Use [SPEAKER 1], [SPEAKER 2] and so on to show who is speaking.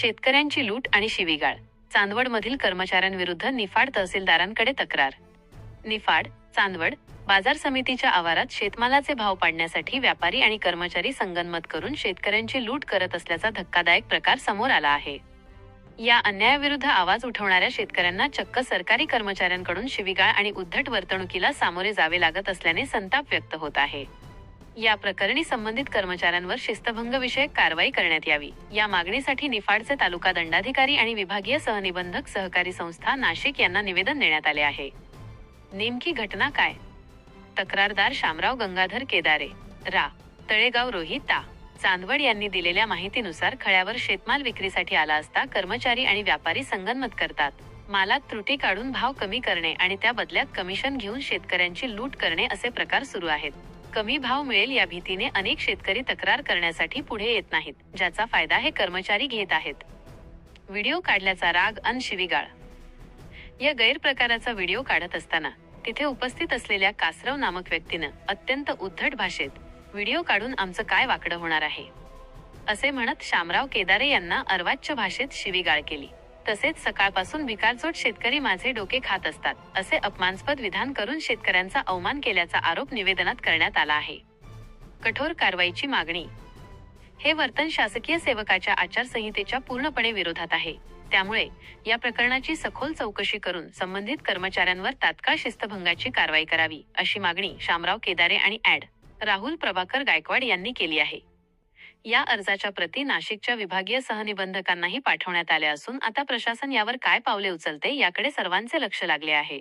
[SPEAKER 1] शेतकऱ्यांची लूट आणि शिवीगाळ. चांदवडमधील कर्मचाऱ्यांविरुद्ध निफाड तहसीलदारांकडे तक्रार. निफाड, चांदवड बाजार समितीच्या आवारात शेतमालाचे भाव पाडण्यासाठी व्यापारी आणि कर्मचारी संगनमत करून शेतकऱ्यांची लूट करत असल्याचा धक्कादायक प्रकार समोर आला आहे. या अन्यायाविरुद्ध आवाज उठवणाऱ्या शेतकऱ्यांना चक्क सरकारी कर्मचाऱ्यांकडून शिवीगाळ आणि उद्धट वर्तणुकीला सामोरे जावे लागत असल्याने संताप व्यक्त होत आहे. या प्रकरणी संबंधित कर्मचाऱ्यांवर शिस्तभंगविषयक कारवाई करण्यात यावी, या मागणीसाठी निफाडचे तालुका दंडाधिकारी आणि विभागीय सहनिबंधक सहकारी संस्था नाशिक यांना निवेदन देण्यात आले आहे. नेमकी घटना काय? तक्रारदार शामराव गंगाधर केदारे, रा. तळेगाव रोही ता. चांदवड यांनी दिलेल्या माहितीनुसार खळ्यावर शेतमाल विक्रीसाठी आला असता कर्मचारी आणि व्यापारी संगनमत करतात. मालात त्रुटी काढून भाव कमी करणे आणि त्या बदल्यात कमिशन घेऊन शेतकऱ्यांची लूट करणे असे प्रकार सुरू आहेत. कमी भाव मिळेल या भीतीने अनेक शेतकरी तक्रार करण्यासाठी पुढे येत नाहीत, ज्याचा फायदा हे कर्मचारी घेत आहेत. व्हिडिओ काढल्याचा राग अन शिवीगाळ. या गैरप्रकाराचा व्हिडिओ काढत असताना तिथे उपस्थित असलेल्या कासराव नामक व्यक्तीनं अत्यंत उद्धट भाषेत, व्हिडिओ काढून आमचं काय वाकडं होणार आहे, असे म्हणत शामराव केदारे यांना अर्वाच्य भाषेत शिवीगाळ केली. तसेच सकाळपासून भिकारचोट शेतकरी माझे डोके खात असतात, असे अपमानास्पद विधान करून शेतकऱ्यांचा अवमान केल्याचा आरोप निवेदनात करण्यात आला आहे. कठोर कारवाईची मागणी. हे वर्तन शासकीय सेवकाच्या आचारसंहितेच्या पूर्णपणे विरोधात आहे. त्यामुळे या प्रकरणाची सखोल चौकशी करून संबंधित कर्मचाऱ्यांवर तात्काळ शिस्तभंगाची कारवाई करावी, अशी मागणी शामराव केदारे आणि ॲड. राहुल प्रभाकर गायकवाड यांनी केली आहे. या अर्जाच्या प्रती नाशिकच्या विभागीय सहनिबंधकांनाही पाठवण्यात आल्या असून आता प्रशासन यावर काय पावले उचलते याकडे सर्वांचे लक्ष लागले आहे.